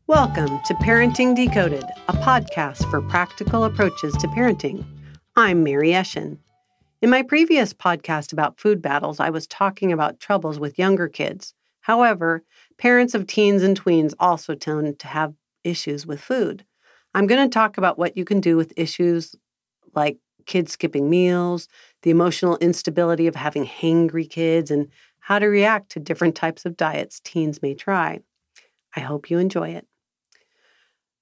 Welcome to Parenting Decoded, a podcast for practical approaches to parenting. I'm Mary Eschen. In my previous podcast about food battles, I was talking about troubles with younger kids. However, parents of teens and tweens also tend to have issues with food. I'm going to talk about what you can do with issues like kids skipping meals, the emotional instability of having hangry kids, and how to react to different types of diets teens may try. I hope you enjoy it.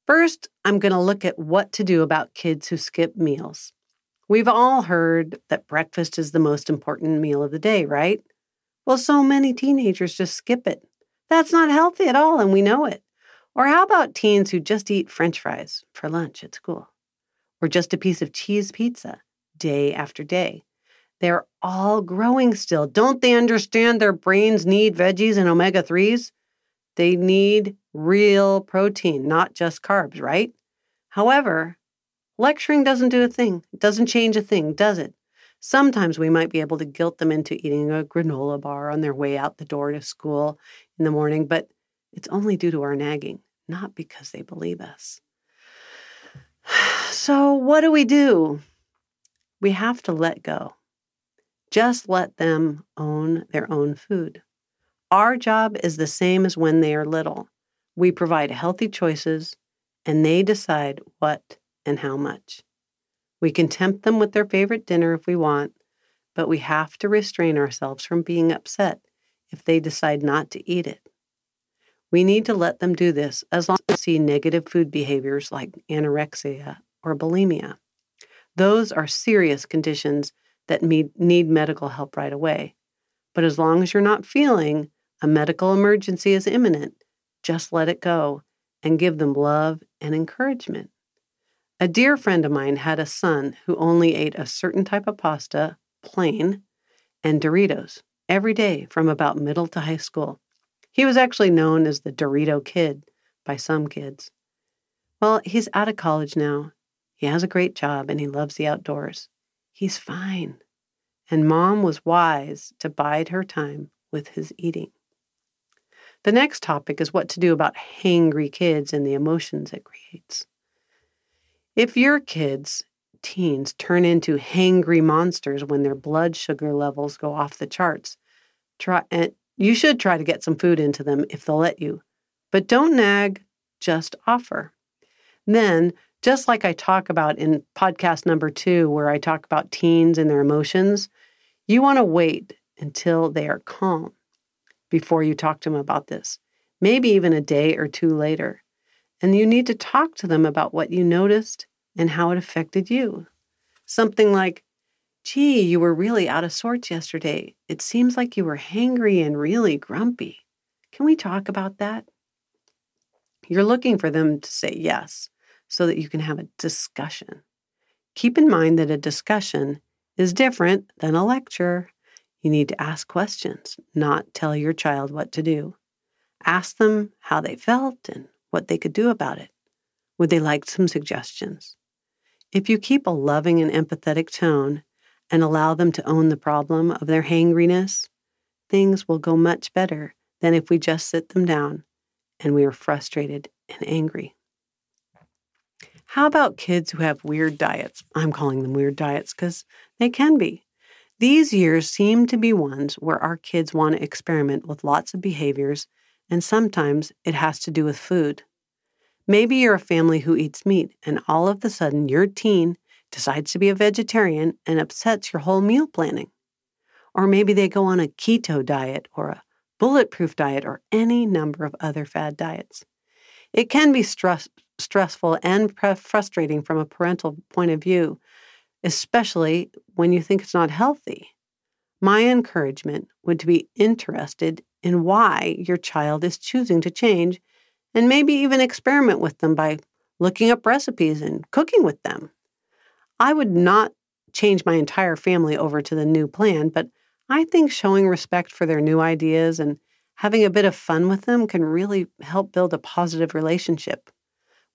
First, I'm going to look at what to do about kids who skip meals. We've all heard that breakfast is the most important meal of the day, right? Well, so many teenagers just skip it. That's not healthy at all, and we know it. Or how about teens who just eat French fries for lunch at school? Or just a piece of cheese pizza day after day? They're all growing still. Don't they understand their brains need veggies and omega-3s? They need real protein, not just carbs, right? However, lecturing doesn't do a thing. It doesn't change a thing, does it? Sometimes we might be able to guilt them into eating a granola bar on their way out the door to school in the morning, but it's only due to our nagging, not because they believe us. So what do? We have to let go. Just let them own their own food. Our job is the same as when they are little. We provide healthy choices, and they decide what and how much. We can tempt them with their favorite dinner if we want, but we have to restrain ourselves from being upset if they decide not to eat it. We need to let them do this as long as we see negative food behaviors like anorexia or bulimia. Those are serious conditions that need medical help right away. But as long as you're not feeling a medical emergency is imminent, just let it go and give them love and encouragement. A dear friend of mine had a son who only ate a certain type of pasta, plain, and Doritos every day from about middle to high school. He was actually known as the Dorito kid by some kids. Well, he's out of college now. He has a great job and he loves the outdoors. He's fine. And Mom was wise to bide her time with his eating. The next topic is what to do about hangry kids and the emotions it creates. If your kids, teens, turn into hangry monsters when their blood sugar levels go off the charts, you should try to get some food into them if they'll let you. But don't nag, just offer. Then, just like I talk about in podcast number 2, where I talk about teens and their emotions, you want to wait until they are calm before you talk to them about this, maybe even a day or 2 later. And you need to talk to them about what you noticed and how it affected you. Something like, gee, you were really out of sorts yesterday. It seems like you were hangry and really grumpy. Can we talk about that? You're looking for them to say yes so that you can have a discussion. Keep in mind that a discussion is different than a lecture. You need to ask questions, not tell your child what to do. Ask them how they felt and what they could do about it. Would they like some suggestions? If you keep a loving and empathetic tone and allow them to own the problem of their hangriness, things will go much better than if we just sit them down and we are frustrated and angry. How about kids who have weird diets? I'm calling them weird diets because they can be. These years seem to be ones where our kids want to experiment with lots of behaviors, and sometimes it has to do with food. Maybe you're a family who eats meat, and all of a sudden your teen decides to be a vegetarian and upsets your whole meal planning. Or maybe they go on a keto diet or a bulletproof diet or any number of other fad diets. It can be stressful and frustrating from a parental point of view, especially when you think it's not healthy. My encouragement would be interested in why your child is choosing to change and maybe even experiment with them by looking up recipes and cooking with them. I would not change my entire family over to the new plan, but I think showing respect for their new ideas and having a bit of fun with them can really help build a positive relationship.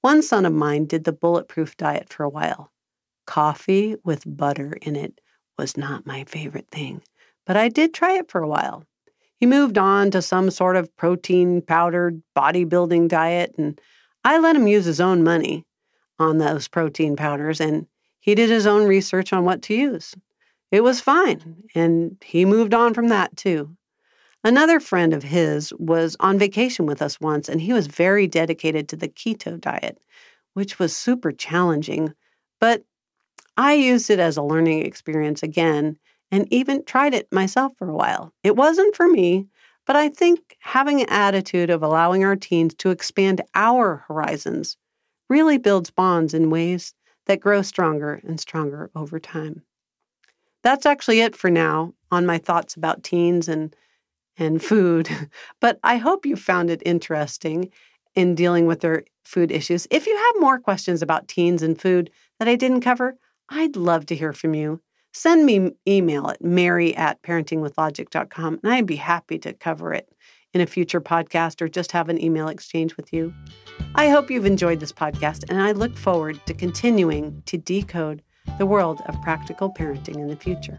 One son of mine did the bulletproof diet for a while. Coffee with butter in it was not my favorite thing, but I did try it for a while. He moved on to some sort of protein powdered bodybuilding diet, and I let him use his own money on those protein powders, and he did his own research on what to use. It was fine, and he moved on from that too. Another friend of his was on vacation with us once, and he was very dedicated to the keto diet, which was super challenging. But I used it as a learning experience again, and even tried it myself for a while. It wasn't for me, but I think having an attitude of allowing our teens to expand our horizons really builds bonds in ways that grow stronger and stronger over time. That's actually it for now on my thoughts about teens and food, but I hope you found it interesting in dealing with their food issues. If you have more questions about teens and food that I didn't cover, I'd love to hear from you. Send me email at mary@parentingwithlogic.com, and I'd be happy to cover it in a future podcast or just have an email exchange with you. I hope you've enjoyed this podcast, and I look forward to continuing to decode the world of practical parenting in the future.